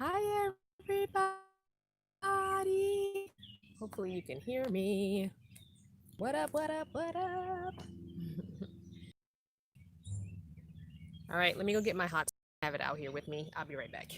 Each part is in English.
Hi, everybody. Hopefully, you can hear me. What up, what up, what up? All right, let me go get my hot. Have it out here with me. I'll be right back.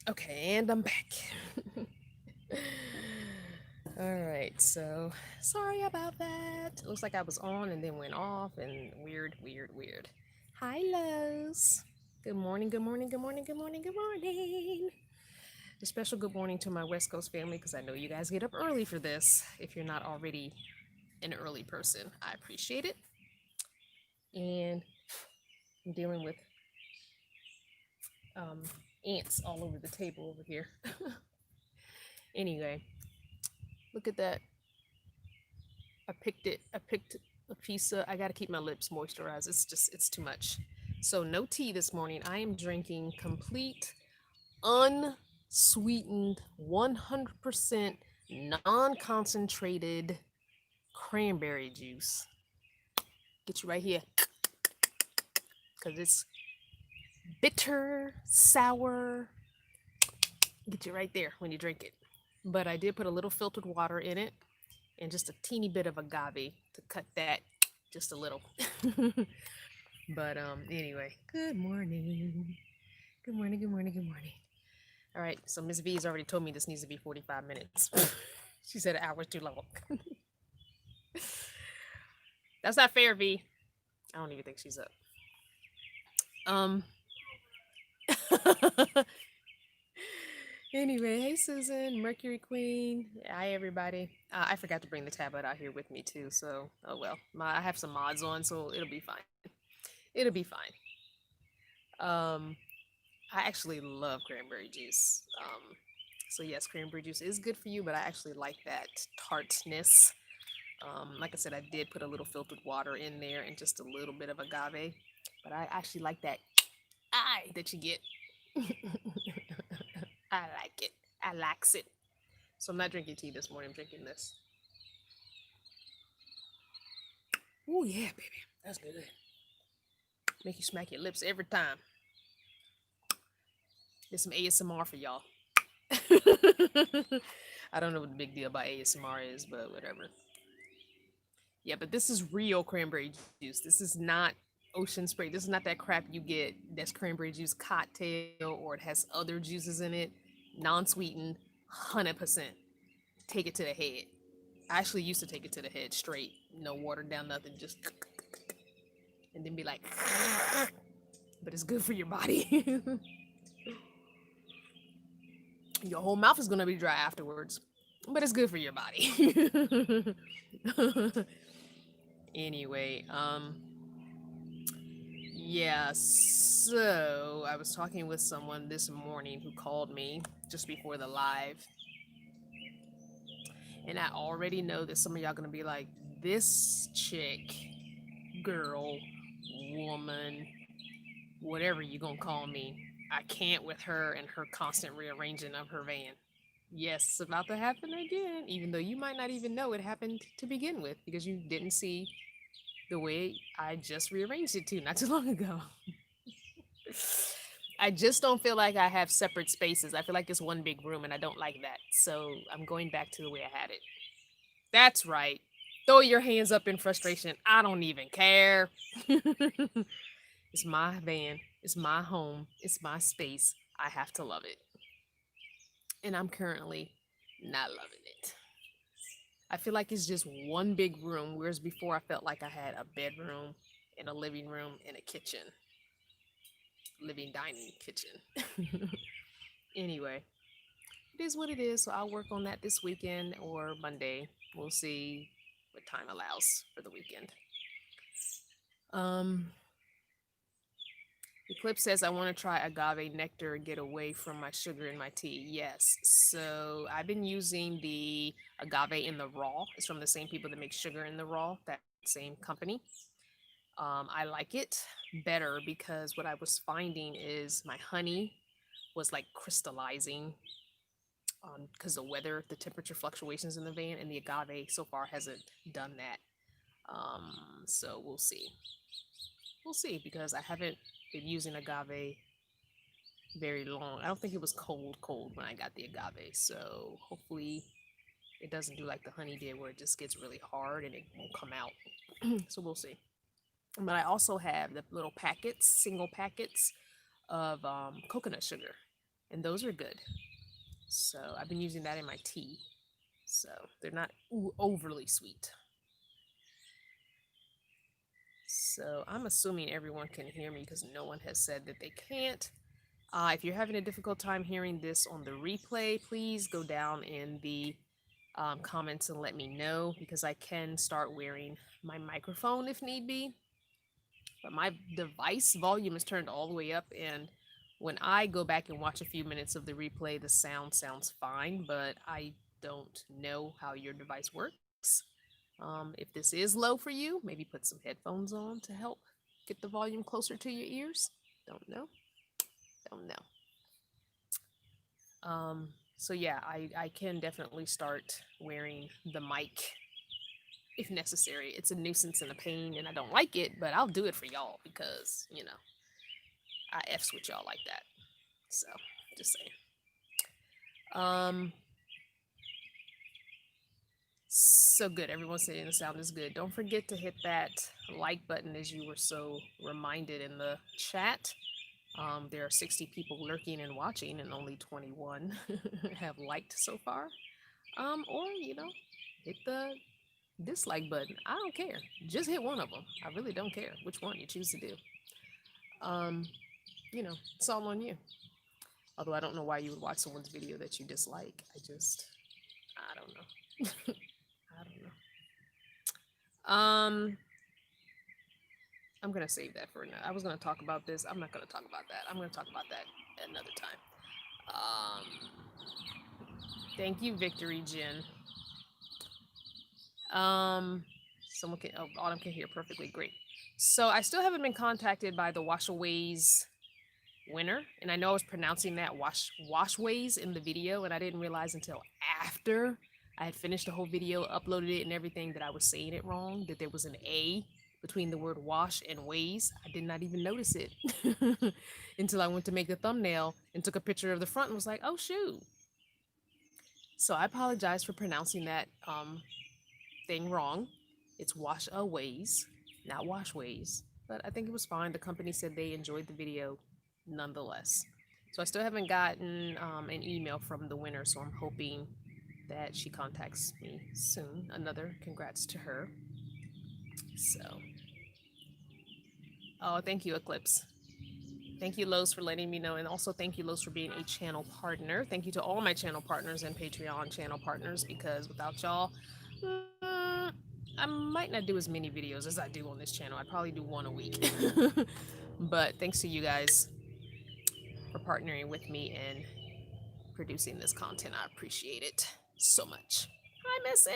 Okay, and I'm back. All right, so sorry about that. Looks like I was on and then went off, and weird, weird, weird. Hi, Lowe's. Good morning, good morning, good morning, good morning, good morning. A special good morning to my West Coast family because I know you guys get up early for this. If you're not already an early person, I appreciate it. And I'm dealing with um, ants all over the table over here. Anyway, look at that. I picked it. I picked a piece of. I got to keep my lips moisturized. It's too much. So no tea this morning. I am drinking complete, unsweetened, 100% non-concentrated cranberry juice. Get you right here, cause it's bitter, sour. Get you right there when you drink it. But I did put a little filtered water in it and just a teeny bit of agave to cut that just a little. But anyway, good morning. Good morning, good morning, good morning. All right, so Miss V has already told me this needs to be 45 minutes. She said an hour's too long. That's not fair, V. I don't even think she's up. Um Anyway, hey Susan, Mercury Queen. Hi everybody. I forgot to bring the tablet out here with me too, so oh well. I have some mods on, so it'll be fine. It'll be fine. I actually love cranberry juice. So yes, cranberry juice is good for you, but I actually like that tartness. Like I said, I did put a little filtered water in there and just a little bit of agave, but I actually like that that you get. I like it. I likes it. So I'm not drinking tea this morning. I'm drinking this. Oh yeah, baby, that's good. Make you smack your lips every time. There's some ASMR for y'all. I don't know what the big deal about ASMR is, but whatever. Yeah, but this is real cranberry juice. This is not ocean spray. This is not that crap you get that's cranberry juice cocktail or it has other juices in it. Non-sweetened, 100%. Take it to the head. I actually used to take it to the head straight. No watered down, nothing. Just and then be like, but it's good for your body. Your whole mouth is gonna be dry afterwards, but it's good for your body. Anyway, yeah, so I was talking with someone this morning who called me just before the live, and I already know that some of y'all gonna be like, this chick, girl, woman, whatever you gonna call me, I can't with her and her constant rearranging of her van. Yes, it's about to happen again, even though you might not even know it happened to begin with because you didn't see the way I just rearranged it to not too long ago. I just don't feel like I have separate spaces. I feel like it's one big room and I don't like that. So I'm going back to the way I had it. That's right. Throw your hands up in frustration. I don't even care. It's my van. It's my home. It's my space. I have to love it. And I'm currently not loving it. I feel like it's just one big room, whereas before I felt like I had a bedroom and a living room and a kitchen. Living dining kitchen. Anyway, it is what it is. So I'll work on that this weekend or Monday. We'll see what time allows for the weekend. Um Eclipse says, I want to try agave nectar and get away from my sugar in my tea. Yes. So I've been using the agave in the raw. It's from the same people that make sugar in the raw, that same company. I like it better because what I was finding is my honey was like crystallizing because the weather, the temperature fluctuations in the van, and the agave so far hasn't done that. So we'll see. We'll see because I haven't been using agave very long. I don't think it was cold when I got the agave. So hopefully it doesn't do like the honey did where it just gets really hard and it won't come out. So we'll see. But I also have the little packets, single packets of coconut sugar, and those are good. So I've been using that in my tea. So they're not overly sweet. So I'm assuming everyone can hear me because no one has said that they can't. If you're having a difficult time hearing this on the replay, please go down in the comments and let me know because I can start wearing my microphone if need be. But my device volume is turned all the way up, and when I go back and watch a few minutes of the replay, the sound sounds fine, but I don't know how your device works. If this is low for you, maybe put some headphones on to help get the volume closer to your ears. Don't know. Don't know. So yeah, I can definitely start wearing the mic if necessary. It's a nuisance and a pain, and I don't like it, but I'll do it for y'all because, you know, I F's with y'all like that. So, just saying. So good. Everyone's saying the sound is good. Don't forget to hit that like button as you were so reminded in the chat. There are 60 people lurking and watching, and only 21 have liked so far. Or, you know, hit the dislike button. I don't care. Just hit one of them. I really don't care which one you choose to do. You know, it's all on you. Although I don't know why you would watch someone's video that you dislike. I don't know. I don't know. I'm gonna save that for now. I was gonna talk about this. I'm not gonna talk about that. I'm gonna talk about that another time. Thank you, Victory Jen. Someone can, oh, Autumn can hear perfectly. Great. So I still haven't been contacted by the Washaways winner, and I know I was pronouncing that Washways in the video, and I didn't realize until after I had finished the whole video, uploaded it, and everything that I was saying it wrong. That there was an A between the word wash and ways. I did not even notice it until I went to make the thumbnail and took a picture of the front and was like, oh shoot. So I apologize for pronouncing that thing wrong. It's wash-a-ways, not washways. But I think it was fine. The company said they enjoyed the video nonetheless. So I still haven't gotten an email from the winner, so I'm hoping that she contacts me soon. Another congrats to her. So, oh, thank you, Eclipse. Thank you, Los, for letting me know. And also thank you, Los, for being a channel partner. Thank you to all my channel partners and Patreon channel partners, because without y'all, I might not do as many videos as I do on this channel. I'd probably do one a week. But thanks to you guys for partnering with me and producing this content. I appreciate it so much. Hi, Miss M.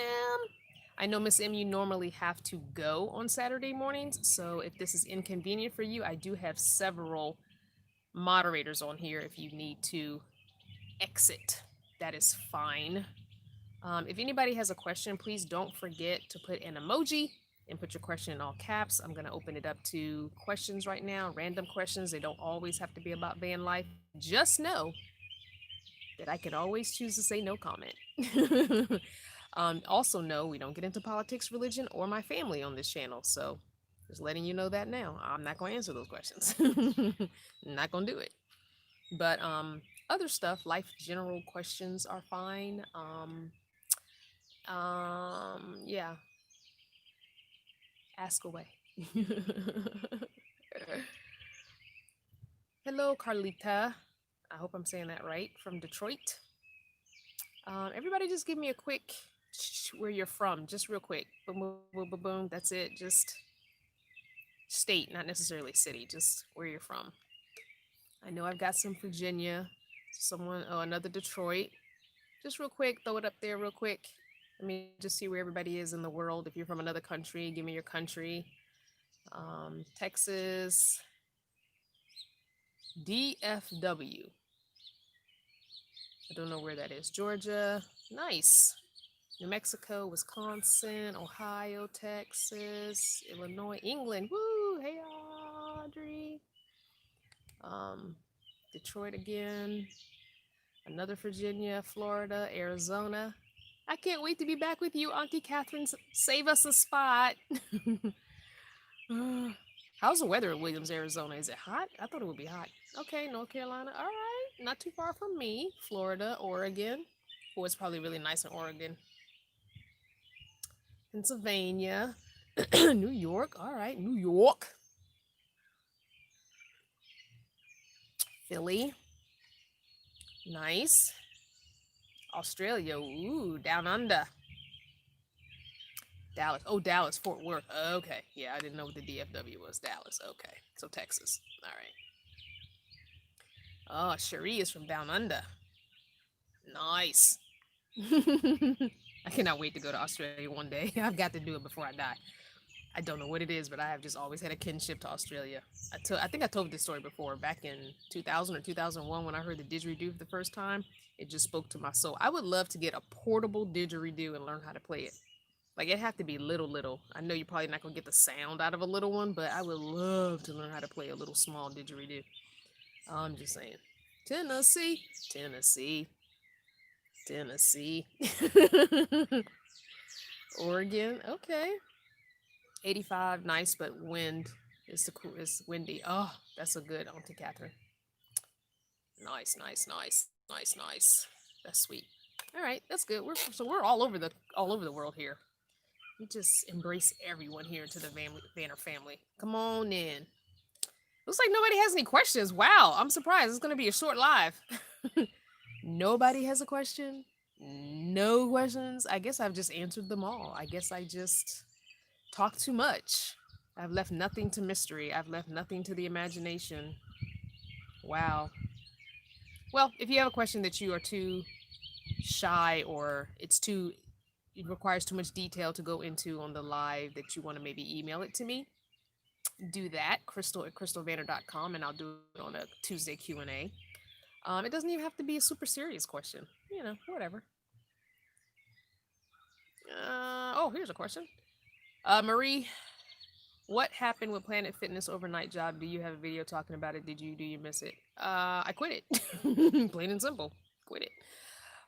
I know, Miss M, you normally have to go on Saturday mornings, so if this is inconvenient for you, I do have several moderators on here if you need to exit. That is fine. If anybody has a question, please don't forget to put an emoji and put your question in all caps. I'm going to open it up to questions right now, random questions. They don't always have to be about van life. Just know that I can always choose to say no comment. Also know we don't get into politics, religion, or my family on this channel. So just letting you know that now. I'm not going to answer those questions. Not going to do it. But other stuff, life general questions are fine. Yeah. Ask away. Hello, Carlita. I hope I'm saying that right, from Detroit. Everybody just give me a quick where you're from, just real quick. Boom, boom, boom, boom, boom. That's it. Just state, not necessarily city, just where you're from. I know I've got some Virginia. Someone, oh, another Detroit. Just real quick, throw it up there real quick. Let me just see where everybody is in the world. If you're from another country, give me your country. Texas, DFW. I don't know where that is. Georgia, nice. New Mexico, Wisconsin, Ohio, Texas, Illinois, England. Woo! Hey, Audrey. Detroit again. Another Virginia, Florida, Arizona. I can't wait to be back with you, Auntie Catherine. Save us a spot. How's the weather in Williams, Arizona? Is it hot? I thought it would be hot. Okay, North Carolina. All right. Not too far from me. Florida, Oregon. Oh, it's probably really nice in Oregon. Pennsylvania. New York. All right. New York. Philly. Nice. Australia. Ooh, down under. Dallas. Oh, Dallas, Fort Worth. Okay. Yeah, I didn't know what the DFW was. Dallas. Okay. So Texas. All right. Oh, Cherie is from down under. Nice. I cannot wait to go to Australia one day. I've got to do it before I die. I don't know what it is, but I have just always had a kinship to Australia. I think I told this story before, back in 2000 or 2001 when I heard the didgeridoo for the first time. It just spoke to my soul. I would love to get a portable didgeridoo and learn how to play it. Like, it have to be little. I know you're probably not going to get the sound out of a little one, but I would love to learn how to play a little small didgeridoo. I'm just saying. Tennessee. Oregon. Okay. 85, nice, but wind. It's windy. Oh, that's a good Auntie Catherine. Nice. That's sweet. All right, that's good. We're all over the world here. We just embrace everyone here into the Vanner family. Come on in. Looks like nobody has any questions. Wow, I'm surprised. It's gonna be a short live. Nobody has a question. No questions. I guess I've just answered them all. I guess I just talk too much. I've left nothing to mystery. I've left nothing to the imagination. Wow. Well, if you have a question that you are too shy or it requires too much detail to go into on the live that you want to maybe email it to me, do that, crystal@crystalvanner.com, and I'll do it on a Tuesday Q&A. It doesn't even have to be a super serious question. Whatever. Oh, here's a question. Marie, what happened with Planet Fitness overnight job? Do you have a video talking about it? Do you miss it? I quit it. Plain and simple. Quit it.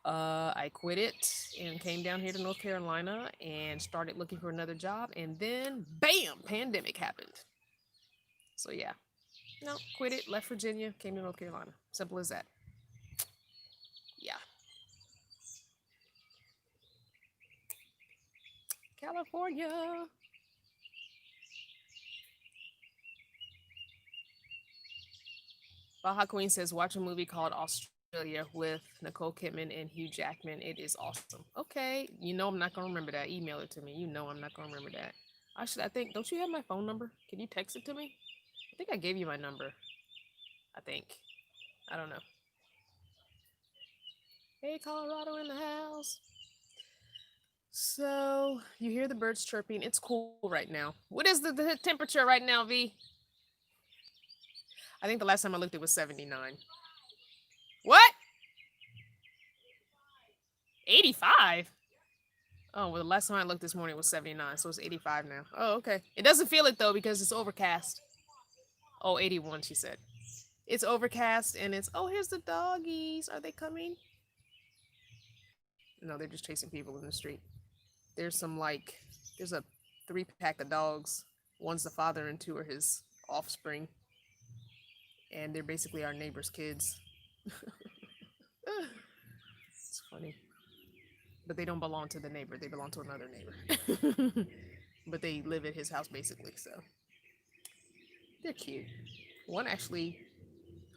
I quit it and came down here to North Carolina and started looking for another job. And then, bam, pandemic happened. So yeah. No, quit it, left Virginia, came to North Carolina. Simple as that. Yeah. California. Baja Queen says, watch a movie called Australia with Nicole Kidman and Hugh Jackman. It is awesome. Okay. I'm not going to remember that. Email it to me. I'm not going to remember that. Don't you have my phone number? Can you text it to me? I think I gave you my number. I think. I don't know. Hey, Colorado in the house. So, you hear the birds chirping. It's cool right now. What is the temperature right now, V? I think the last time I looked, it was 79. What? 85? Oh, well, the last time I looked this morning was 79, so it's 85 now. Oh, okay. It doesn't feel it, though, because it's overcast. Oh, 81, she said. It's overcast, and oh, here's the doggies. Are they coming? No, they're just chasing people in the street. There's a 3-pack of dogs. One's the father and 2 are his offspring. And they're basically our neighbor's kids. It's funny. But they don't belong to the neighbor. They belong to another neighbor. But they live at his house, basically, so. They're cute. One actually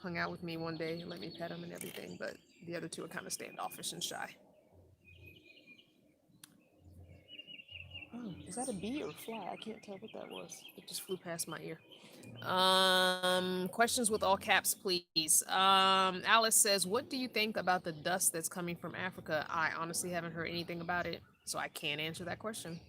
hung out with me one day and let me pet him and everything, but the other 2 are kind of standoffish and shy. Oh, is that a bee or a fly? I can't tell what that was. It just flew past my ear. Questions with all caps, please. Alice says, "What do you think about the dust that's coming from Africa?" I honestly haven't heard anything about it, so I can't answer that question.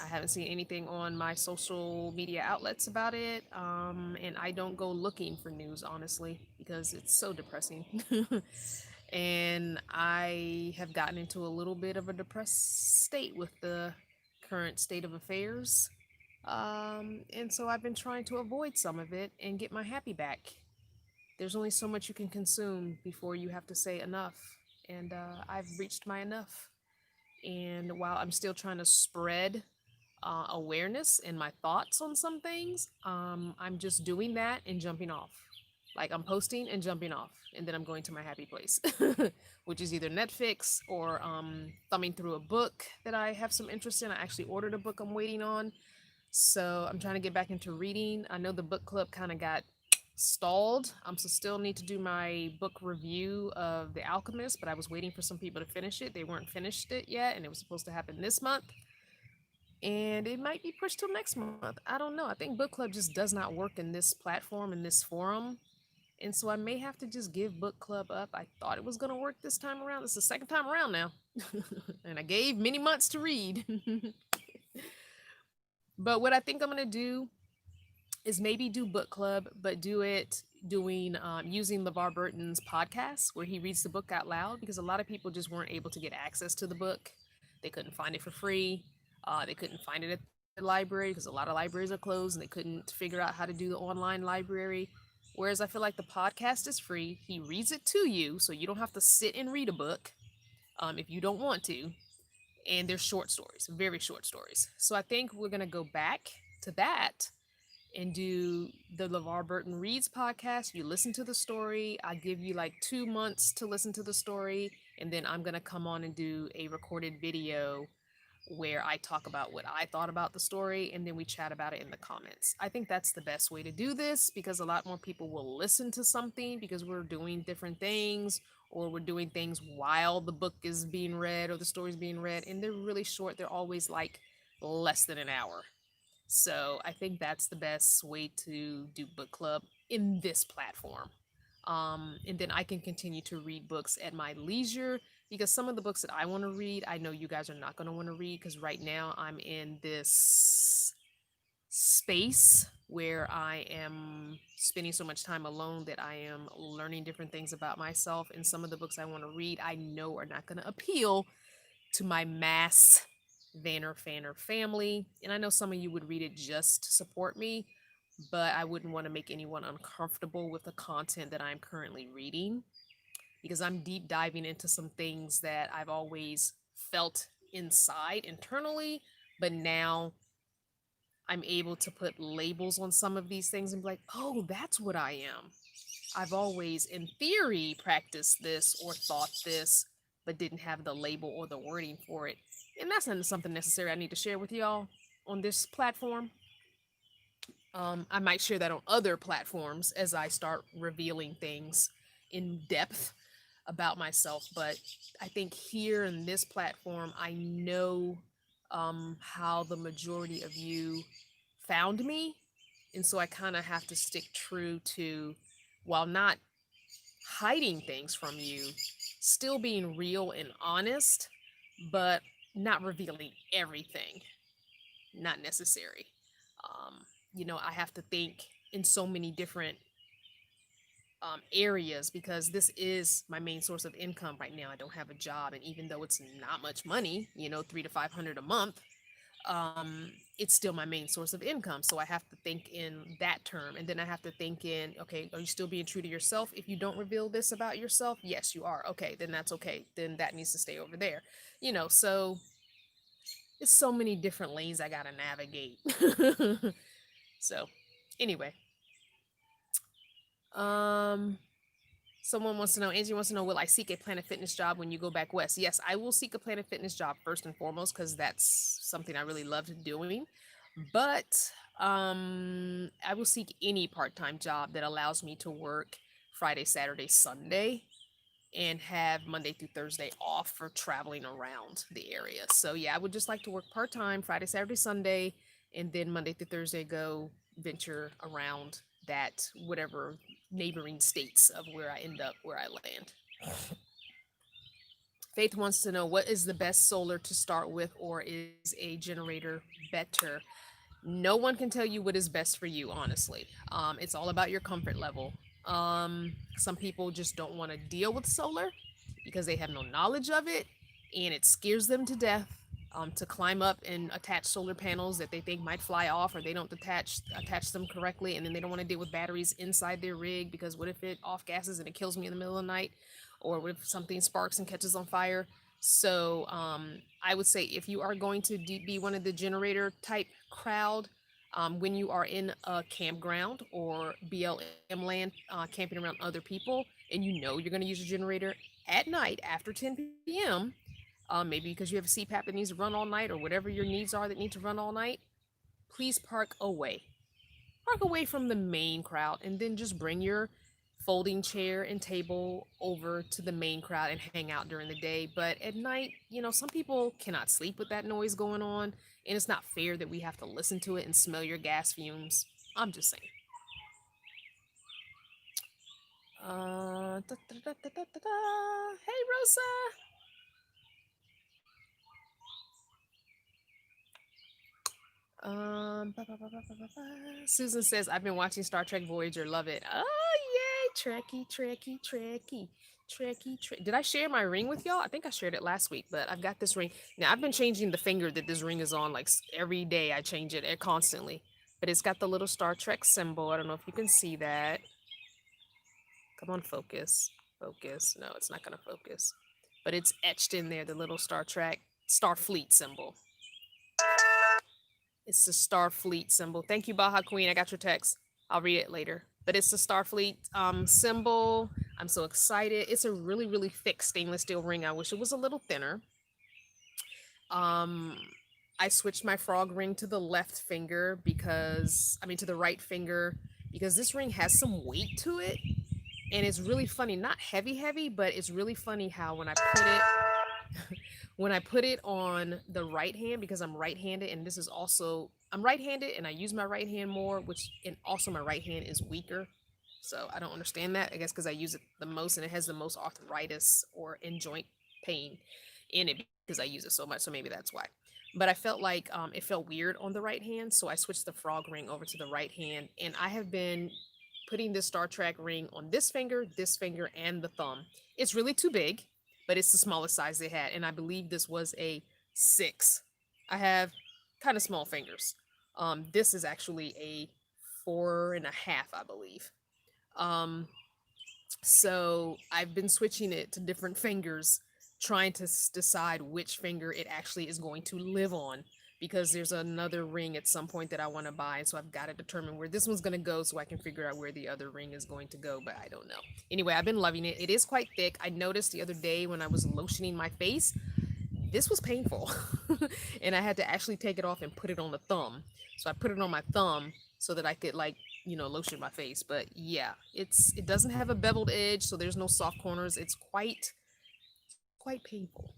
I haven't seen anything on my social media outlets about it. And I don't go looking for news, honestly, because it's so depressing. And I have gotten into a little bit of a depressed state with the current state of affairs. And so I've been trying to avoid some of it and get my happy back. There's only so much you can consume before you have to say enough. And I've reached my enough. And while I'm still trying to spread awareness and my thoughts on some things, I'm just doing that and jumping off. Like I'm posting and jumping off, and then I'm going to my happy place, which is either Netflix or thumbing through a book that I have some interest in. I actually ordered a book I'm waiting on, so I'm trying to get back into reading. I know the book club kind of got stalled. So still need to do my book review of The Alchemist, but I was waiting for some people to finish it. They weren't finished it yet, and it was supposed to happen this month. And it might be pushed till next month. I don't know. I think book club just does not work in this platform, in this forum. And so I may have to just give book club up. I thought it was going to work this time around. It's the second time around now. And I gave many months to read. But what I think I'm going to do is maybe do book club, but do it doing using LeVar Burton's podcast where he reads the book out loud, because a lot of people just weren't able to get access to the book. They couldn't find it for free. They couldn't find it at the library because a lot of libraries are closed, and they couldn't figure out how to do the online library. Whereas I feel like the podcast is free. He reads it to you, so you don't have to sit and read a book if you don't want to. And they're short stories, very short stories. So I think we're going to go back to that and do the LeVar Burton Reads podcast. You listen to the story. I give you like 2 months to listen to the story. And then I'm going to come on and do a recorded video where I talk about what I thought about the story, and then we chat about it in the comments. I think that's the best way to do this, because a lot more people will listen to something because we're doing different things, or we're doing things while the book is being read or the story's being read, and they're really short. They're always like less than an hour. So I think that's the best way to do book club in this platform. And then I can continue to read books at my leisure, because some of the books that I want to read, I know you guys are not going to want to read, because right now I'm in this space where I am spending so much time alone that I am learning different things about myself. And some of the books I want to read, I know are not going to appeal to my mass Vanner Fanner family. And I know some of you would read it just to support me, but I wouldn't want to make anyone uncomfortable with the content that I'm currently reading, because I'm deep diving into some things that I've always felt inside internally, but now I'm able to put labels on some of these things and be like, oh, that's what I am. I've always, in theory, practiced this or thought this, but didn't have the label or the wording for it. And that's not something necessary I need to share with y'all on this platform. I might share that on other platforms as I start revealing things in depth about myself. But I think here in this platform, I know how the majority of you found me. And so I kind of have to stick true to, while not hiding things from you, still being real and honest, but not revealing everything. Not necessary. I have to think in so many different areas, because this is my main source of income right now. I don't have a job, and even though it's not much money, $300 to $500 a month, it's still my main source of income. So I have to think in that term, and then I have to think in, okay, are you still being true to yourself? If you don't reveal this about yourself, yes, you are. Okay, then that's okay. Then that needs to stay over there. So it's so many different lanes I gotta navigate. So anyway, someone wants to know, Angie wants to know, will I seek a Planet Fitness job when you go back west? Yes, I will seek a Planet Fitness job first and foremost, because that's something I really loved doing. But I will seek any part-time job that allows me to work Friday, Saturday, Sunday. and have Monday through Thursday off for traveling around the area. So yeah, I would just like to work part-time Friday, Saturday, Sunday, and then Monday through Thursday go venture around that whatever neighboring states of where I end up, where I land. Faith wants to know what is the best solar to start with, or is a generator better? No one can tell you what is best for you, honestly. It's all about your comfort level. Some people just don't want to deal with solar because they have no knowledge of it, and it scares them to death. To climb up and attach solar panels that they think might fly off, or they don't attach them correctly, and then they don't want to deal with batteries inside their rig because what if it off gases and it kills me in the middle of the night, or what if something sparks and catches on fire? So I would say if you are going to be one of the generator type crowd, when you are in a campground or BLM land, camping around other people, and you know you're going to use a generator at night after 10 p.m., maybe because you have a CPAP that needs to run all night or whatever your needs are that need to run all night, please park away. Park away from the main crowd and then just bring your folding chair and table over to the main crowd and hang out during the day. But at night, some people cannot sleep with that noise going on, and it's not fair that we have to listen to it and smell your gas fumes. I'm just saying. Hey, Rosa. Susan says, I've been watching Star Trek Voyager. Love it. Oh, yay. Trekkie, Trekkie, Trekkie. Did I share my ring with y'all? I think I shared it last week, but I've got this ring. Now, I've been changing the finger that this ring is on, like every day I change it constantly. But it's got the little Star Trek symbol. I don't know if you can see that. Come on, focus. Focus. No, it's not going to focus. But it's etched in there, the little Starfleet symbol. It's the Starfleet symbol. Thank you, Baja Queen. I got your text. I'll read it later. But it's the Starfleet symbol. I'm so excited. It's a really, really thick stainless steel ring. I wish it was a little thinner. I switched my frog ring to the left finger to the right finger, because this ring has some weight to it. And it's really funny, not heavy, but it's really funny how when I put it on the right hand, because I'm right-handed, and I'm right-handed and I use my right hand more, and also my right hand is weaker. So I don't understand that. I guess because I use it the most and it has the most arthritis or in joint pain in it because I use it so much. So maybe that's why. But I felt like it felt weird on the right hand. So I switched the frog ring over to the right hand. And I have been putting this Star Trek ring on this finger, and the thumb. It's really too big, but it's the smallest size they had. And I believe this was a 6. I have kind of small fingers. This is actually a 4.5, I believe. So I've been switching it to different fingers, trying to decide which finger it actually is going to live on, because there's another ring at some point that I want to buy. So I've got to determine where this one's going to go so I can figure out where the other ring is going to go, but I don't know. Anyway, I've been loving it. It is quite thick. I noticed the other day when I was lotioning my face, this was painful. And I had to actually take it off and put it on the thumb. So I put it on my thumb so that I could lotion my face. But yeah, it doesn't have a beveled edge, so there's no soft corners. It's quite painful.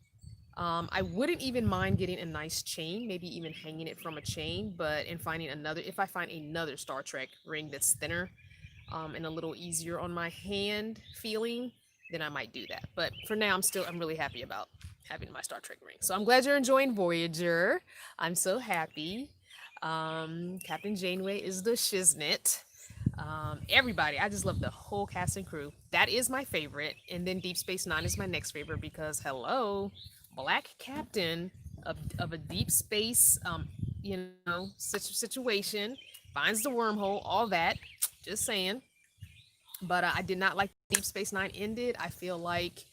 I wouldn't even mind getting a nice chain, maybe even hanging it from a chain, if I find another Star Trek ring that's thinner, and a little easier on my hand feeling, then I might do that. But for now, I'm really happy about having my Star Trek ring. So I'm glad you're enjoying Voyager. I'm so happy. Captain Janeway is the shiznit. Everybody, I just love the whole cast and crew. That is my favorite. And then Deep Space Nine is my next favorite because, hello, black captain of a deep space, situation, finds the wormhole, all that. Just saying. But I did not like Deep Space Nine ended. I feel like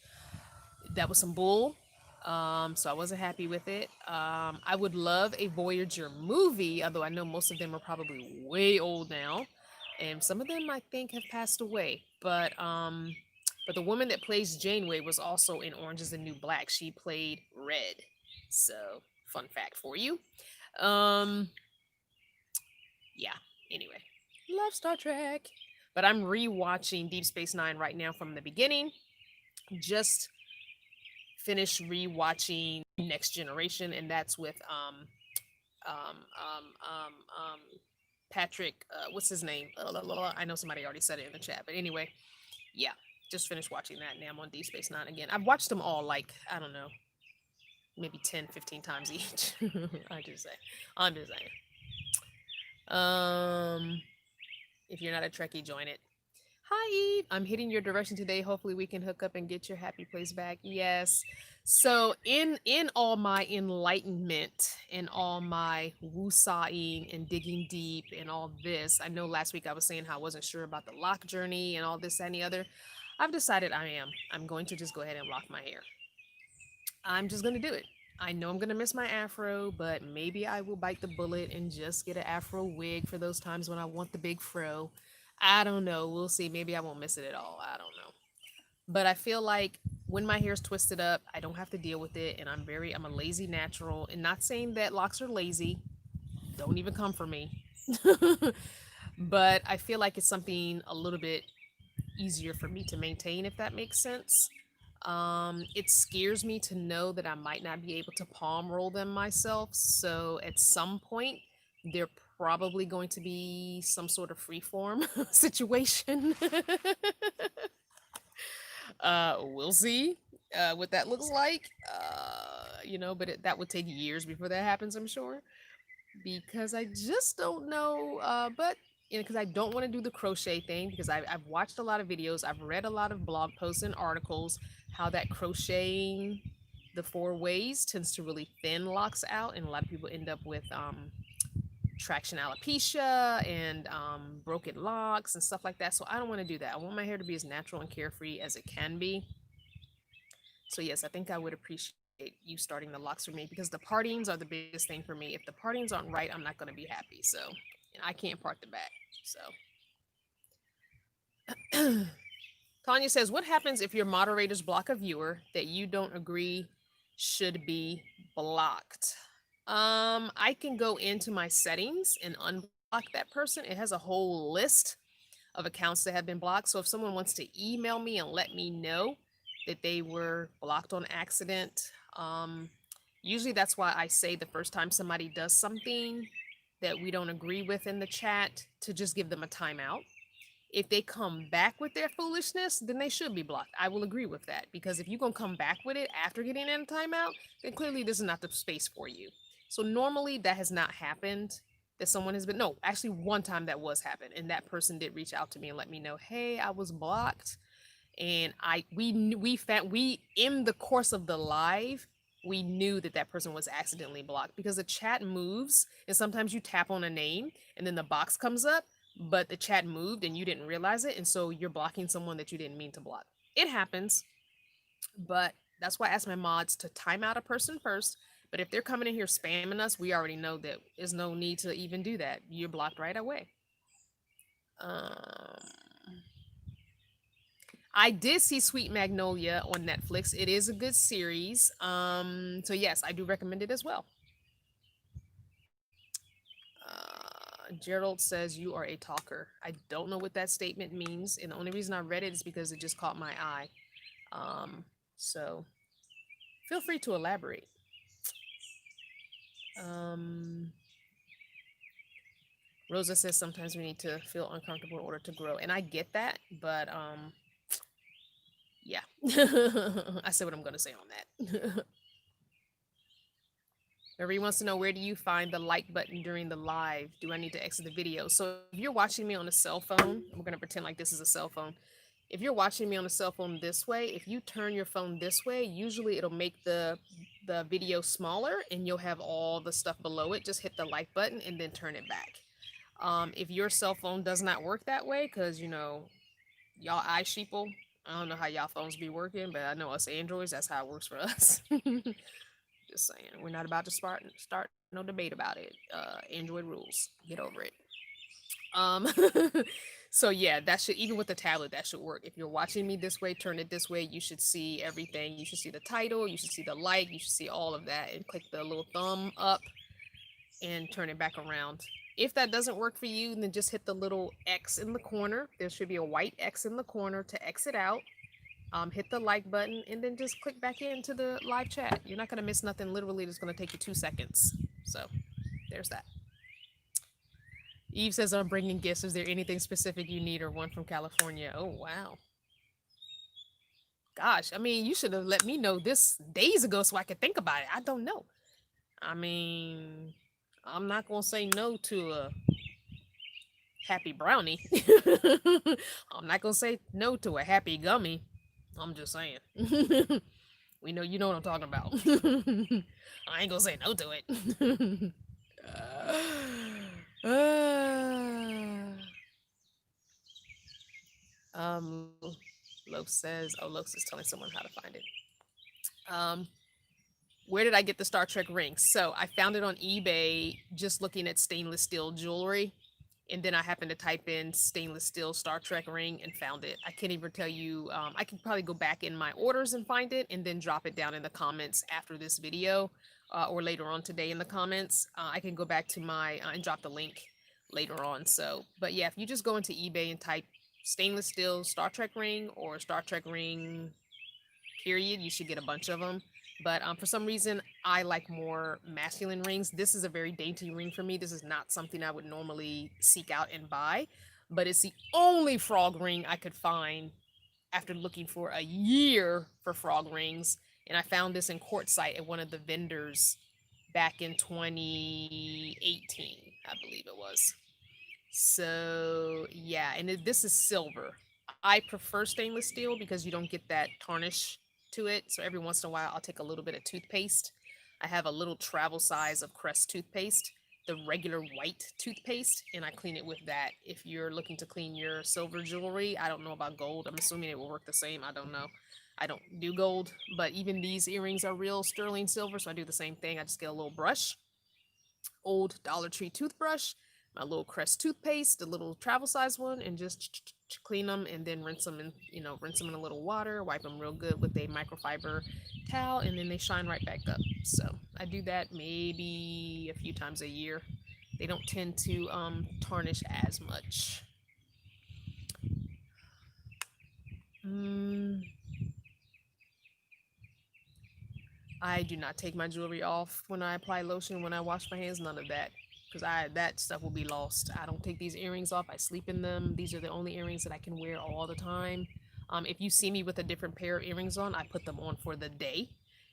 that was some bull. So I wasn't happy with it. I would love a Voyager movie, although I know most of them are probably way old now, and some of them I think have passed away. But the woman that plays Janeway was also in Orange is the New Black. She played Red. So fun fact for you. Yeah. Anyway, love Star Trek. But I'm rewatching Deep Space Nine right now from the beginning. Just finished rewatching Next Generation, and that's with um um um um Patrick. What's his name? I know somebody already said it in the chat, but anyway, yeah, just finished watching that. Now I'm on D Space Nine again. I've watched them all, like, I don't know, maybe 10, 15 times each. I just say, I'm just saying. Um, if you're not a Trekkie, join it. Hi, Eve. I'm hitting your direction today. Hopefully, we can hook up and get your happy place back. Yes. So, in all my enlightenment and all my woosahing and digging deep and all this, I know last week I was saying how I wasn't sure about the lock journey and all this and the other. I've decided I am. I'm going to just go ahead and lock my hair. I'm just gonna do it. I know I'm gonna miss my afro, but maybe I will bite the bullet and just get an afro wig for those times when I want the big fro. I don't know. We'll see. Maybe I won't miss it at all. I don't know. But I feel like when my hair's twisted up, I don't have to deal with it, and I'm a lazy natural. And not saying that locks are lazy. Don't even come for me. But I feel like it's something a little bit easier for me to maintain, if that makes sense. It scares me to know that I might not be able to palm roll them myself. So at some point, they're probably going to be some sort of freeform situation. We'll see what that looks like. But that would take years before that happens, I'm sure, because I just don't know. But because I don't want to do the crochet thing, because I've watched a lot of videos, I've read a lot of blog posts and articles, how that crocheting the 4 ways tends to really thin locks out, and a lot of people end up with traction alopecia and broken locks and stuff like that. So I don't want to do that. I want my hair to be as natural and carefree as it can be. So yes, I think I would appreciate you starting the locks for me, because the partings are the biggest thing for me. If the partings aren't right, I'm not going to be happy. So, and I can't part the back. So Tanya says, what happens if your moderators block a viewer that you don't agree should be blocked? I can go into my settings and unblock that person. It has a whole list of accounts that have been blocked. So if someone wants to email me and let me know that they were blocked on accident, usually that's why I say the first time somebody does something that we don't agree with in the chat, to just give them a timeout. If they come back with their foolishness, then they should be blocked. I will agree with that, because if you're going to come back with it after getting in a timeout, then clearly this is not the space for you. So normally that has not happened, that someone has been, no, actually one time that was happened, and that person did reach out to me and let me know, hey, I was blocked. And we in the course of the live, we knew that that person was accidentally blocked, because the chat moves and sometimes you tap on a name and then the box comes up, but the chat moved and you didn't realize it, and so you're blocking someone that you didn't mean to block. It happens, but that's why I asked my mods to time out a person first. But if they're coming in here spamming us, we already know that there's no need to even do that. You're blocked right away. I did see Sweet Magnolia on Netflix. It is a good series. So yes, I do recommend it as well. Gerald says you are a talker. I don't know what that statement means, and the only reason I read it is because it just caught my eye. So feel free to elaborate. Rosa says sometimes we need to feel uncomfortable in order to grow, and I get that, but yeah. I said what I'm gonna say on that. Marie wants to know, where do you find the like button during the live? Do I need to exit the video? So if you're watching me on a cell phone, we're gonna pretend like this is a cell phone. If you're watching me on a cell phone this way, if you turn your phone this way, usually it'll make the video smaller and you'll have all the stuff below it. Just hit the like button and then turn it back. If your cell phone does not work that way, because y'all eye sheeple, I don't know how y'all phones be working, but I know us Androids, that's how it works for us. Just saying, we're not about to start no debate about it. Android rules, get over it. So yeah, that should, even with the tablet, that should work. If you're watching me this way, turn it this way, you should see everything. You should see the title, you should see the like, you should see all of that, and click the little thumb up and turn it back around. If that doesn't work for you, then just hit the little X in the corner. There should be a white X in the corner to exit out. hit the like button and then just click back into the live chat. You're not going to miss nothing. Literally, it's going to take you 2 seconds. So there's that. Eve says, I'm bringing gifts. Is there anything specific you need or one from California? Oh, wow. Gosh, I mean, you should have let me know this days ago so I could think about it. I don't know. I mean, I'm not going to say no to a happy brownie. I'm not going to say no to a happy gummy. I'm just saying. We know you know what I'm talking about. I ain't gonna say no to it. um, Los says, oh, Los is telling someone how to find it. Where did I get the Star Trek ring? So I found it on eBay just looking at stainless steel jewelry. And then I happened to type in stainless steel Star Trek ring and found it. I can't even tell you. I could probably go back in my orders and find it and then drop it down in the comments after this video or later on today in the comments. I can go back to my and drop the link later on. So, but yeah, if you just go into eBay and type stainless steel Star Trek ring or Star Trek ring, period, you should get a bunch of them. But for some reason, I like more masculine rings. This is a very dainty ring for me. This is not something I would normally seek out and buy. But it's the only frog ring I could find after looking for a year for frog rings. And I found this in Quartzsite at one of the vendors back in 2018, I believe it was. So, yeah, and this is silver. I prefer stainless steel because you don't get that tarnish to it. So every once in a while, I'll take a little bit of toothpaste. I have a little travel size of Crest toothpaste, the regular white toothpaste, and I clean it with that. If you're looking to clean your silver jewelry, I don't know about gold. I'm assuming it will work the same. I don't know. I don't do gold, but even these earrings are real sterling silver, so I do the same thing. I just get a little brush, old Dollar Tree toothbrush, my little Crest toothpaste, the little travel size one, and just clean them and then rinse them in, rinse them in a little water, wipe them real good with a microfiber towel, and then they shine right back up. So I do that maybe a few times a year. They don't tend to tarnish as much. I do not take my jewelry off when I apply lotion, when I wash my hands, none of that. Because that stuff will be lost. I don't take these earrings off. I sleep in them. These are the only earrings that I can wear all the time. If you see me with a different pair of earrings on, I put them on for the day.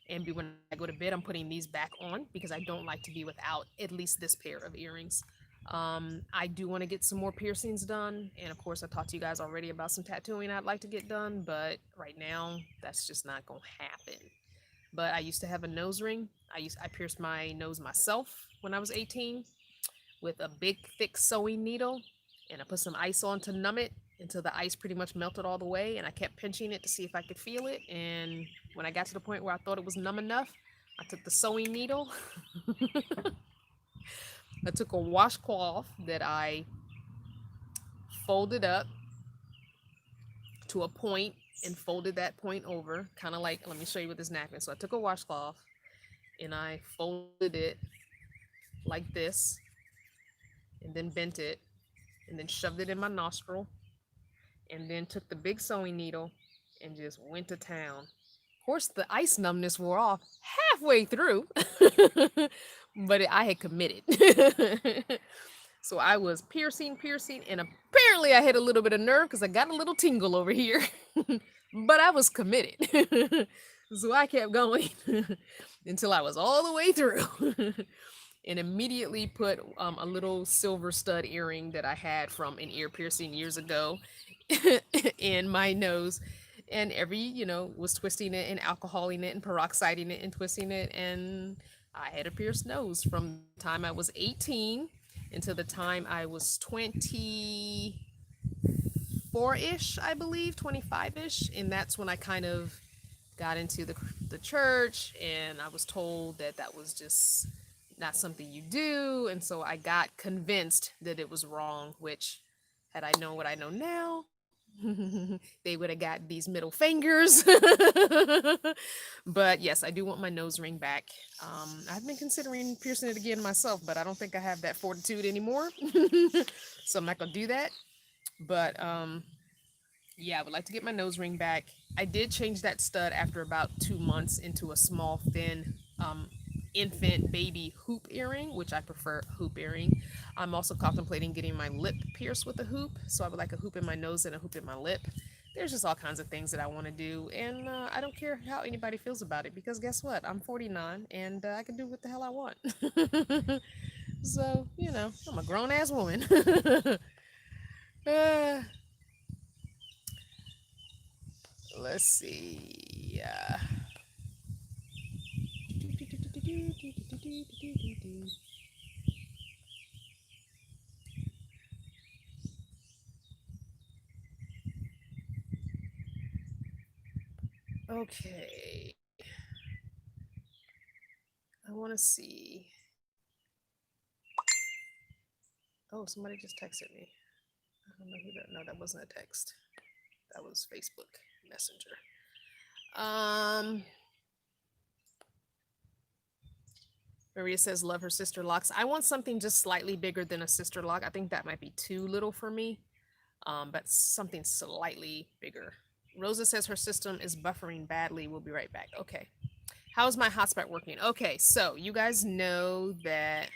And when I go to bed, I'm putting these back on because I don't like to be without at least this pair of earrings. I do want to get some more piercings done. And of course, I talked to you guys already about some tattooing I'd like to get done. But right now, that's just not going to happen. But I used to have a nose ring. I pierced my nose myself when I was 18 with a big, thick sewing needle. And I put some ice on to numb it until the ice pretty much melted all the way. And I kept pinching it to see if I could feel it. And when I got to the point where I thought it was numb enough, I took the sewing needle. I took a washcloth that I folded up to a point and folded that point over, kind of like, let me show you with this napkin. So I took a washcloth and I folded it like this and then bent it and then shoved it in my nostril and then took the big sewing needle and just went to town. Of course, the ice numbness wore off halfway through, but I had committed. So I was piercing, and apparently I had a little bit of nerve because I got a little tingle over here, but I was committed. So I kept going until I was all the way through and immediately put a little silver stud earring that I had from an ear piercing years ago in my nose. And was twisting it and alcoholing it and peroxiding it and twisting it. And I had a pierced nose from the time I was 18 until the time I was 24-ish, I believe, 25-ish. And that's when I kind of got into the church, and I was told that was just not something you do. And so I got convinced that it was wrong, which had I known what I know now, they would have got these middle fingers. But yes, I do want my nose ring back. I've been considering piercing it again myself, but I don't think I have that fortitude anymore. So I'm not gonna do that. But Yeah, I would like to get my nose ring back. I did change that stud after about 2 months into a small, thin, infant baby hoop earring, which I prefer hoop earring. I'm also contemplating getting my lip pierced with a hoop, so I would like a hoop in my nose and a hoop in my lip. There's just all kinds of things that I want to do, and I don't care how anybody feels about it because guess what? I'm 49 and I can do what the hell I want. So, I'm a grown ass woman. uh, let's see. Okay. I want to see. Oh, somebody just texted me. I don't know who that. No, that wasn't a text. That was Facebook Messenger. Um, Maria says, love her sister locks. I want something just slightly bigger than a sister lock. I think that might be too little for me, but something slightly bigger. Rosa says her system is buffering badly. We'll be right back. Okay. How's my hotspot working? Okay, so you guys know that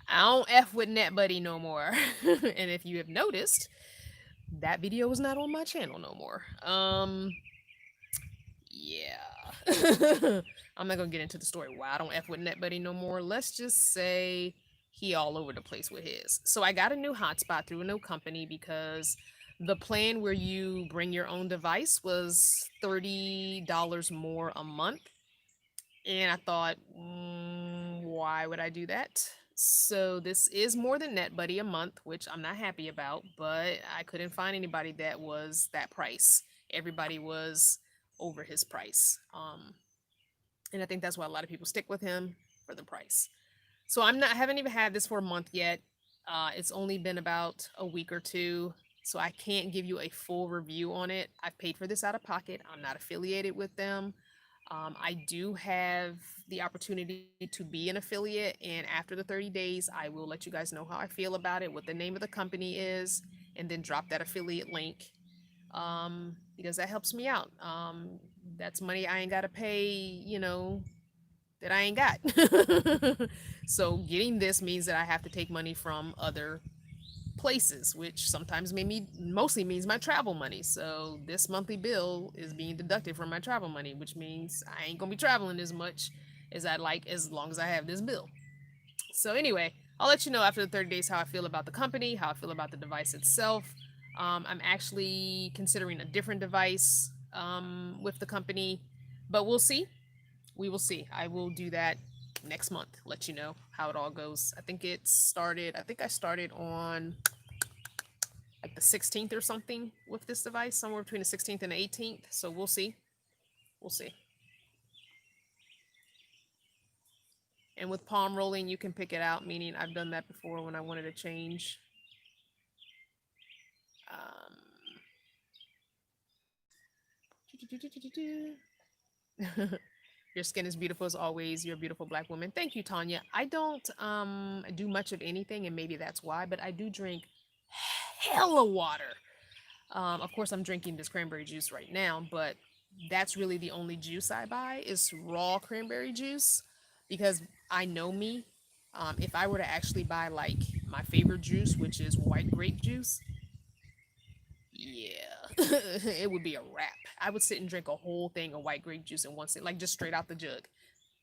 I don't F with NetBuddy no more. And if you have noticed, that video is not on my channel no more. Yeah. I'm not gonna get into the story why I don't F with NetBuddy no more. Let's just say he all over the place with his. So I got a new hotspot through a new company because the plan where you bring your own device was $30 more a month. And I thought, why would I do that? So this is more than NetBuddy a month, which I'm not happy about, but I couldn't find anybody that was that price. Everybody was over his price. And I think that's why a lot of people stick with him for the price. So I haven't even had this for a month yet. It's only been about a week or two. So I can't give you a full review on it. I've paid for this out of pocket. I'm not affiliated with them. I do have the opportunity to be an affiliate, and after the 30 days, I will let you guys know how I feel about it, what the name of the company is, and then drop that affiliate link because that helps me out. That's money I ain't got to pay, that I ain't got. So getting this means that I have to take money from other places, which sometimes mostly means my travel money. So this monthly bill is being deducted from my travel money, which means I ain't gonna be traveling as much as I'd like as long as I have this bill. So anyway, I'll let you know after the 30 days how I feel about the company, how I feel about the device itself. I'm actually considering a different device with the company, but we'll see. We will see. I will do that next month. Let you know how it all goes. I think I started on like the 16th or something with this device, somewhere between the 16th and the 18th. So we'll see. We'll see. And with palm rolling, you can pick it out, meaning I've done that before when I wanted to change. Your skin is beautiful as always. You're a beautiful black woman. Thank you, Tanya. I don't do much of anything, and maybe that's why, but I do drink hella water. Of course, I'm drinking this cranberry juice right now, but that's really the only juice I buy is raw cranberry juice because I know me. If I were to actually buy like my favorite juice, which is white grape juice, yeah, it would be a wrap. I would sit and drink a whole thing of white grape juice in one sit, like just straight out the jug.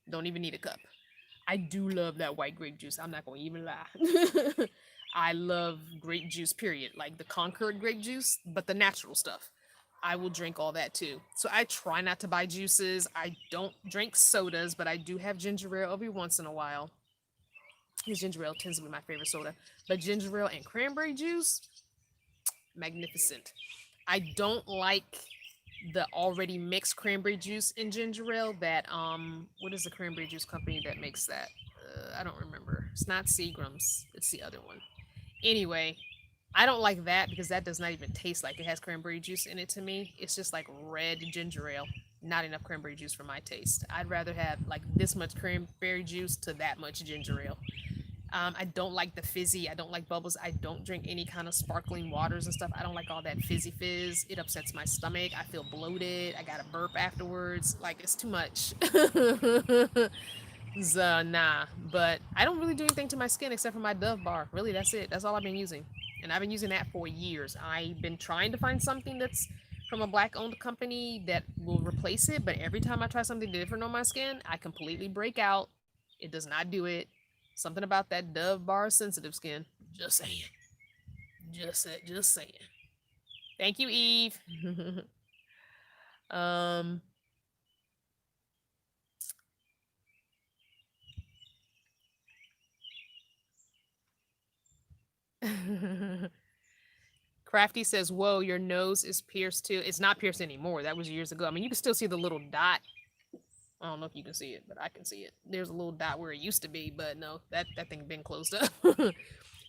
Don't even need a cup. I do love that white grape juice. I'm not gonna even lie. I love grape juice, period. Like the Concord grape juice, but the natural stuff. I will drink all that too. So I try not to buy juices. I don't drink sodas, but I do have ginger ale every once in a while. His ginger ale tends to be my favorite soda. But ginger ale and cranberry juice, magnificent. I don't like the already mixed cranberry juice and ginger ale that what is the cranberry juice company that makes that? I don't remember. It's not Seagram's. It's the other one. Anyway, I don't like that because that does not even taste like it has cranberry juice in it to me. It's just like red ginger ale. Not enough cranberry juice for my taste. I'd rather have like this much cranberry juice to that much ginger ale. I don't like the fizzy. I don't like bubbles. I don't drink any kind of sparkling waters and stuff. I don't like all that fizzy fizz. It upsets my stomach. I feel bloated. I got to burp afterwards. Like, it's too much. So, nah. But I don't really do anything to my skin except for my Dove bar. Really, that's it. That's all I've been using. And I've been using that for years. I've been trying to find something that's from a black owned company that will replace it. But every time I try something different on my skin, I completely break out. It does not do it. Something about that Dove bar sensitive skin. Just saying. Just saying. Thank you, Eve. um Crafty says, "Whoa, your nose is pierced too." It's not pierced anymore. That was years ago. I mean, you can still see the little dot. I don't know if you can see it, but I can see it. There's a little dot where it used to be, but no, that thing been closed up.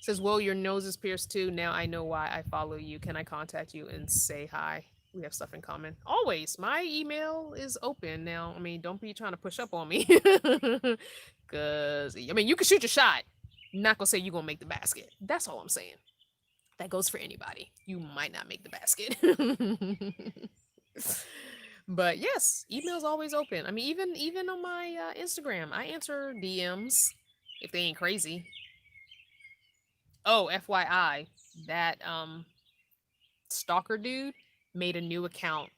Says, "Whoa, your nose is pierced too. Now I know why I follow you. Can I contact you and say hi? We have stuff in common. Always. My email is open now. I mean, don't be trying to push up on me, cause I mean, you can shoot your shot. Not gonna say you gonna make the basket. That's all I'm saying. That goes for anybody. You might not make the basket." But yes, email's always open. I mean, even on my Instagram, I answer DMs if they ain't crazy. Oh, FYI, that stalker dude made a new account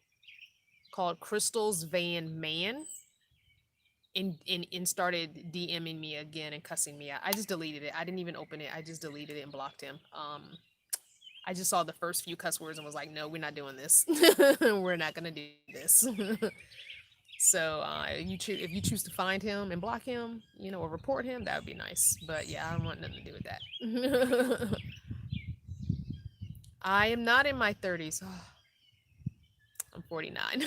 called Crystal's Van Man and started DMing me again and cussing me out. I just deleted it. I didn't even open it. I just deleted it and blocked him. I just saw the first few cuss words and was like, no, we're not doing this. We're not gonna do this. So if you choose to find him and block him, or report him, that would be nice. But yeah, I don't want nothing to do with that. I am not in my 30s. I'm 49.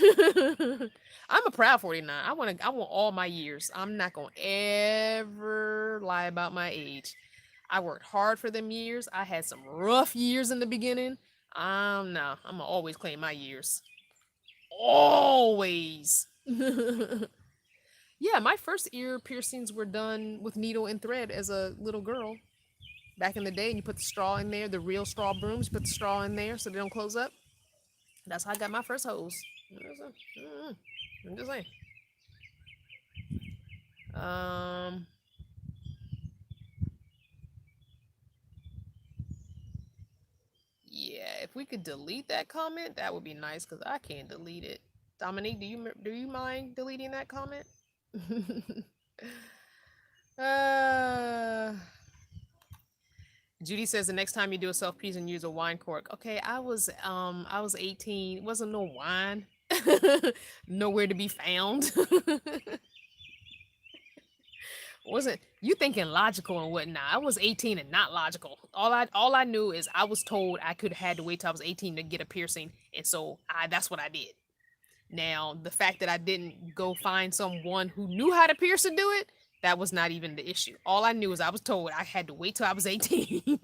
I'm a proud 49. I want all my years. I'm not gonna ever lie about my age. I worked hard for them years. I had some rough years in the beginning. No, I'm gonna always claim my years. Always. Yeah, my first ear piercings were done with needle and thread as a little girl. Back in the day, and you put the straw in there, the real straw brooms, you put the straw in there so they don't close up. That's how I got my first hose. I'm just saying. Yeah, if we could delete that comment, that would be nice because I can't delete it. Dominique, do you mind deleting that comment? uh, Judy says the next time you do a self piece and use a wine cork. Okay, I was 18. It wasn't no wine. Nowhere to be found. Wasn't you thinking logical and whatnot? I was 18 and not logical. All I knew is I was told I could have had to wait till I was 18 to get a piercing, and so that's what I did. Now, the fact that I didn't go find someone who knew how to pierce and do it, that was not even the issue. All I knew is I was told I had to wait till I was 18.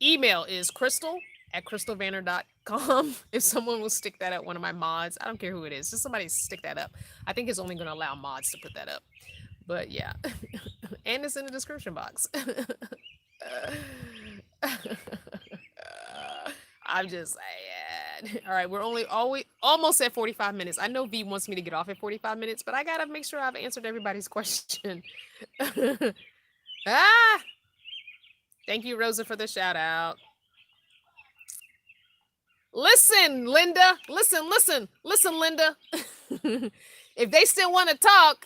Email is crystal@crystalvanner.com. If someone will stick that up, one of my mods, I don't care who it is, just somebody stick that up. I think it's only going to allow mods to put that up. But yeah, and it's in the description box. I'm just saying. All right, we're almost at 45 minutes. I know V wants me to get off at 45 minutes, but I gotta make sure I've answered everybody's question. Ah! Thank you, Rosa, for the shout out. Listen, Linda. Listen, Linda. If they still want to talk,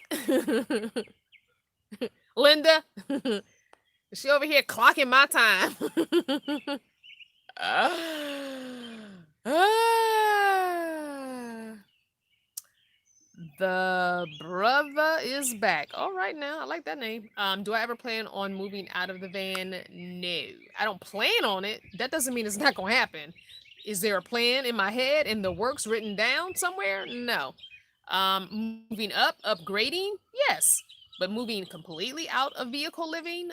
Linda, she over here clocking my time. The brother is back. All right, now I like that name. Do I ever plan on moving out of the van? No, I don't plan on it. That doesn't mean it's not gonna happen. Is there a plan in my head, in the works, written down somewhere? No. Moving up, upgrading, yes. But moving completely out of vehicle living,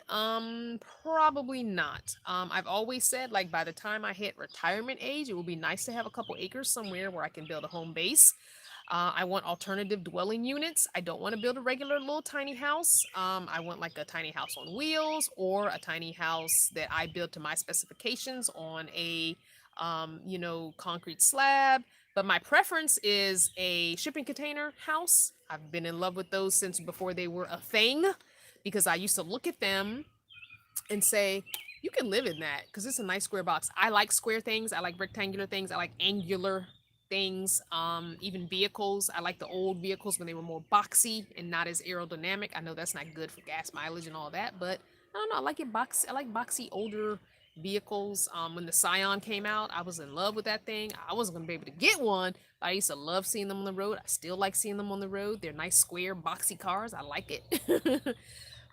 probably not. I've always said, like, by the time I hit retirement age, it would be nice to have a couple acres somewhere where I can build a home base. I want alternative dwelling units. I don't want to build a regular little tiny house. I want like a tiny house on wheels or a tiny house that I build to my specifications on a, concrete slab. But my preference is a shipping container house. I've been in love with those since before they were a thing because I used to look at them and say, you can live in that because it's a nice square box. I like square things. I like rectangular things. I like angular things. Even vehicles. I like the old vehicles when they were more boxy and not as aerodynamic. I know that's not good for gas mileage and all that, but I don't know. I like it box. I like boxy older vehicles. When the Scion came out, I was in love with that thing. I wasn't gonna be able to get one, but I used to love seeing them on the road. I still like seeing them on the road. They're nice, square, boxy cars. I like it.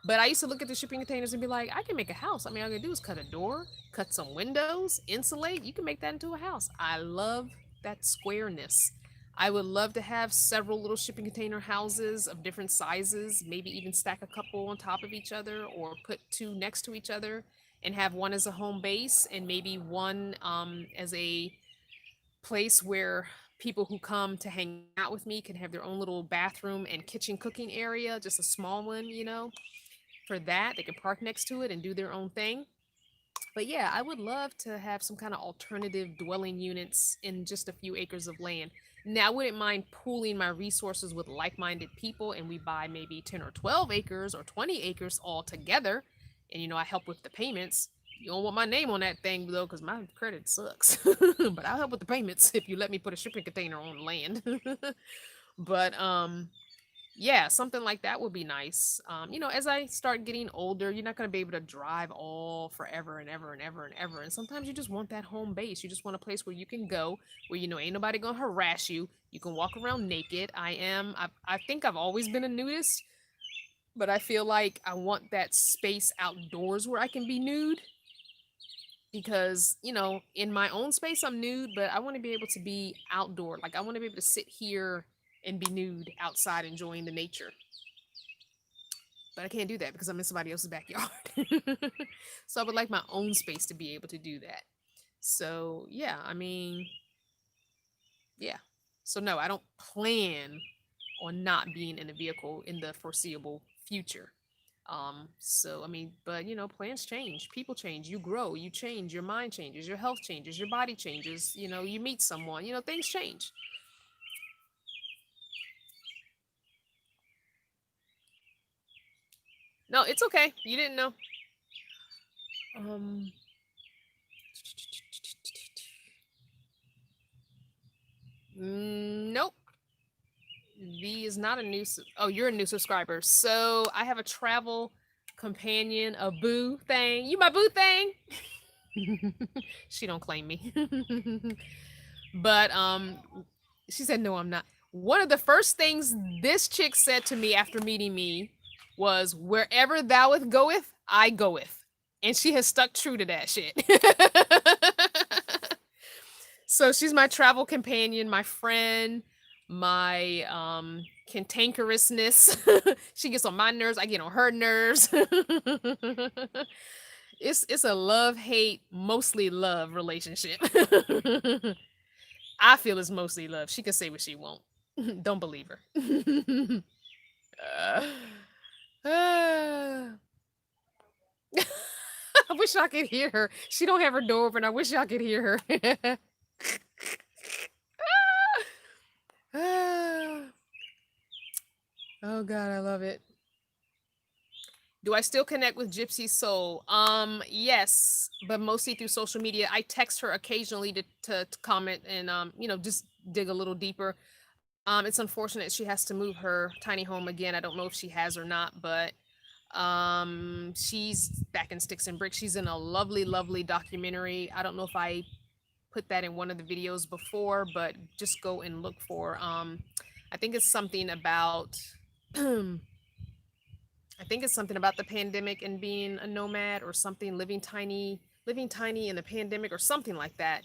But I used to look at the shipping containers and be like, I can make a house. I mean, all I gotta do is cut a door, cut some windows, insulate. You can make that into a house. I love that squareness. I would love to have several little shipping container houses of different sizes, maybe even stack a couple on top of each other or put two next to each other and have one as a home base and maybe one as a place where people who come to hang out with me can have their own little bathroom and kitchen cooking area, just a small one. For that. They can park next to it and do their own thing. But yeah, I would love to have some kind of alternative dwelling units in just a few acres of land. Now, I wouldn't mind pooling my resources with like minded people and we buy maybe 10 or 12 acres or 20 acres all together. And, I help with the payments. You don't want my name on that thing though, because my credit sucks. But I'll help with the payments if you let me put a shipping container on land. But yeah, something like that would be nice. As I start getting older, you're not going to be able to drive all forever and ever and ever and ever. And sometimes you just want that home base. You just want a place where you can go, where ain't nobody going to harass you. You can walk around naked. I think I've always been a nudist, but I feel like I want that space outdoors where I can be nude because, in my own space I'm nude, but I want to be able to be outdoor. Like I want to be able to sit here and be nude outside enjoying the nature. But I can't do that because I'm in somebody else's backyard. So I would like my own space to be able to do that. So yeah, I mean, yeah. So no, I don't plan on not being in a vehicle in the foreseeable future. So I mean, but plans change, people change, you grow, you change, your mind changes, your health changes, your body changes, you meet someone, things change. No, it's okay. You didn't know. Um, nope. V is not a new. Oh, you're a new subscriber. So I have a travel companion, a boo thing. You my boo thing. She don't claim me. But she said no, I'm not. One of the first things this chick said to me after meeting me was, "Wherever thou'th goeth, I goeth," and she has stuck true to that shit. So she's my travel companion, my friend, my cantankerousness. She gets on my nerves, I get on her nerves. It's a love hate, mostly love relationship. I feel it's mostly love. She can say what she won't. Don't believe her. I wish I could hear her. She don't have her door open. I wish I could hear her. Oh God, I love it. Do I still connect with Gypsy Soul? Yes, but mostly through social media. I text her occasionally to comment and just dig a little deeper. It's unfortunate she has to move her tiny home again. I don't know if she has or not, but she's back in Sticks and Bricks. She's in a lovely, lovely documentary. I don't know if I put that in one of the videos before, but just go and look for I think it's something about I think it's something about the pandemic and being a nomad or something, living tiny in the pandemic or something like that.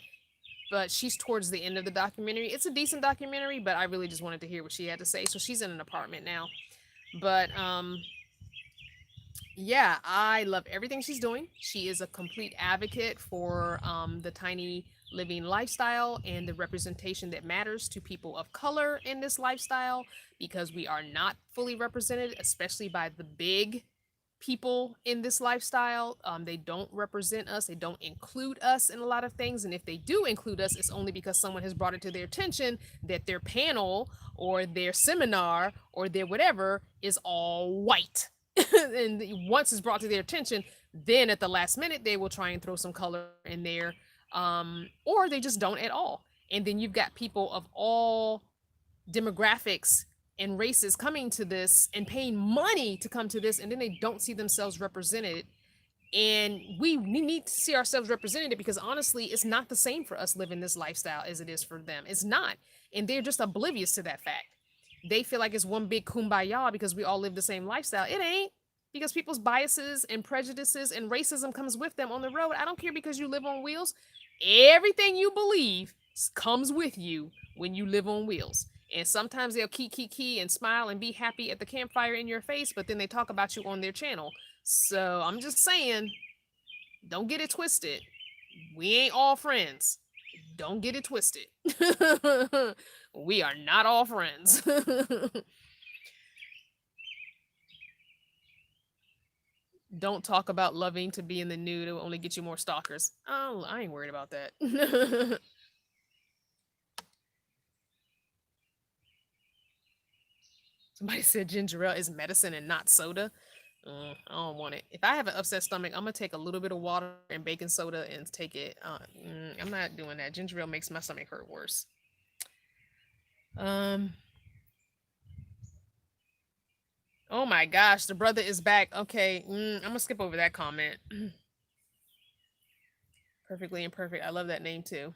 But she's towards the end of the documentary. It's a decent documentary, but I really just wanted to hear what she had to say. So she's in an apartment now. But yeah, I love everything she's doing. She is a complete advocate for the tiny living lifestyle and the representation that matters to people of color in this lifestyle, because we are not fully represented, especially by the big people in this lifestyle. They don't represent us, they don't include us in a lot of things. And if they do include us, it's only because someone has brought it to their attention that their panel or their seminar or their whatever is all white. And once it's brought to their attention, then at the last minute, they will try and throw some color in there, or they just don't at all. And then you've got people of all demographics and races coming to this and paying money to come to this, and then they don't see themselves represented. And we need to see ourselves represented, because honestly, it's not the same for us living this lifestyle as it is for them. It's not. And they're just oblivious to that fact. They feel like it's one big kumbaya because we all live the same lifestyle. It ain't, because people's biases and prejudices and racism comes with them on the road. I don't care, because you live on wheels. Everything you believe comes with you when you live on wheels. And sometimes they'll key and smile and be happy at the campfire in your face, but then they talk about you on their channel. So I'm just saying, don't get it twisted. We ain't all friends. Don't get it twisted. We are not all friends. Don't talk about loving to be in the nude. It will only get you more stalkers. Oh, I ain't worried about that. Somebody said ginger ale is medicine and not soda. I don't want it. If I have an upset stomach, I'm gonna take a little bit of water and baking soda and take it. I'm not doing that. Ginger ale makes my stomach hurt worse. Oh my gosh, the brother is back. Okay, I'm gonna skip over that comment. Perfectly imperfect. I love that name too.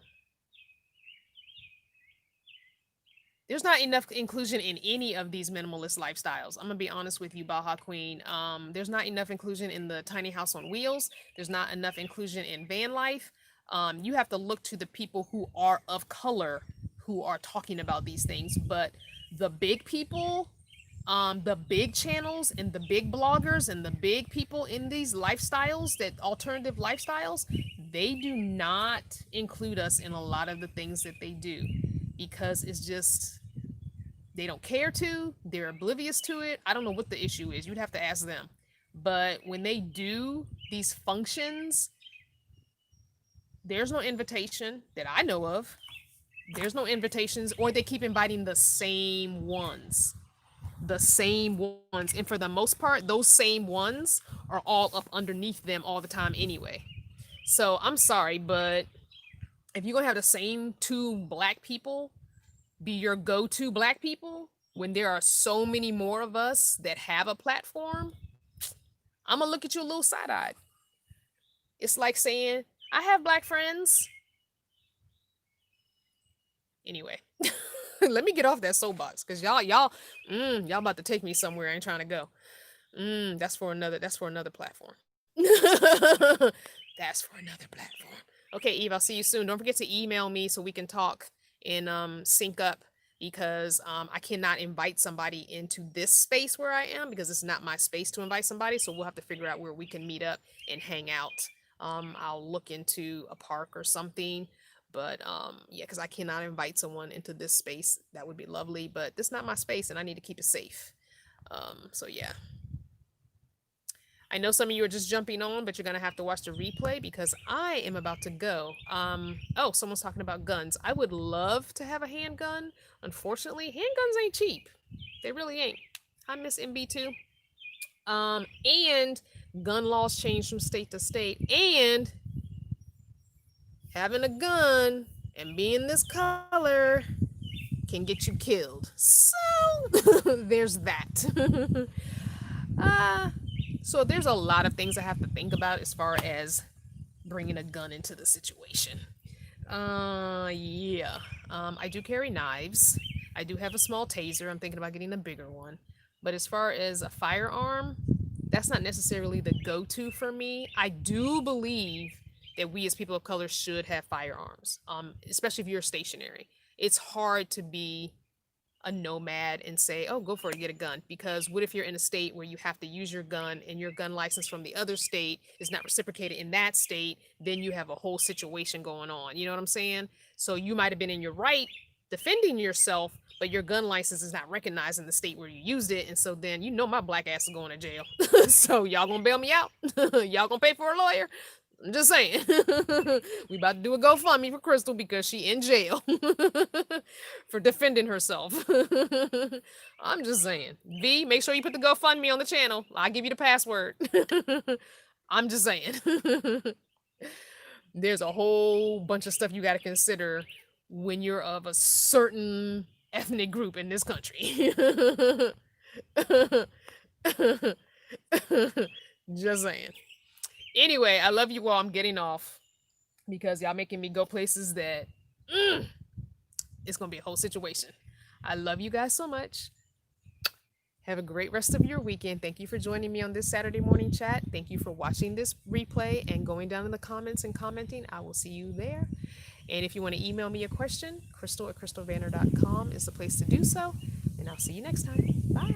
There's not enough inclusion in any of these minimalist lifestyles. I'm gonna be honest with you, Baja Queen. There's not enough inclusion in the tiny house on wheels. There's not enough inclusion in van life. You have to look to the people who are of color who are talking about these things. But the big people, the big channels and the big bloggers and the big people in these lifestyles, that alternative lifestyles, they do not include us in a lot of the things that they do, because it's just, they don't care to, they're oblivious to it. I don't know what the issue is. You'd have to ask them. But when they do these functions, there's no invitation that I know of. There's no invitations, or they keep inviting the same ones. The same ones. And for the most part, those same ones are all up underneath them all the time anyway. So I'm sorry, but if you're going to have the same two black people be your go-to black people, when there are so many more of us that have a platform, I'm gonna look at you a little side-eyed. It's like saying, I have black friends. Anyway, let me get off that soapbox, because y'all about to take me somewhere I ain't trying to go. That's for another platform. That's for another platform. Okay, Eve, I'll see you soon. Don't forget to email me so we can talk and sync up, because I cannot invite somebody into this space where I am, because it's not my space to invite somebody. So we'll have to figure out where we can meet up and hang out. I'll look into a park or something, but yeah, because I cannot invite someone into this space. That would be lovely, but this is not my space and I need to keep it safe. So yeah. I know some of you are just jumping on, but you're going to have to watch the replay, because I am about to go. Oh, someone's talking about guns. I would love to have a handgun. Unfortunately, handguns ain't cheap. They really ain't. I miss MB2. And gun laws change from state to state. And having a gun and being this color can get you killed. So there's that. So there's a lot of things I have to think about as far as bringing a gun into the situation. Yeah. I do carry knives. I do have a small taser. I'm thinking about getting a bigger one. But as far as a firearm, that's not necessarily the go-to for me. I do believe that we as people of color should have firearms, especially if you're stationary. It's hard to be a nomad and say, oh, go for it, get a gun. Because what if you're in a state where you have to use your gun and your gun license from the other state is not reciprocated in that state? Then you have a whole situation going on. You know what I'm saying? So you might have been in your right defending yourself, but your gun license is not recognized in the state where you used it. And so then my black ass is going to jail. So y'all gonna bail me out? Y'all gonna pay for a lawyer? I'm just saying. We about to do a GoFundMe for Crystal because she in jail for defending herself. I'm just saying. V, make sure you put the GoFundMe on the channel. I'll give you the password. I'm just saying. There's a whole bunch of stuff you got to consider when you're of a certain ethnic group in this country. Just saying. Anyway, I love you all. I'm getting off because y'all making me go places that it's going to be a whole situation. I love you guys so much. Have a great rest of your weekend. Thank you for joining me on this Saturday morning chat. Thank you for watching this replay and going down in the comments and commenting. I will see you there. And if you want to email me a question, crystal@crystalvanner.com is the place to do so. And I'll see you next time. Bye.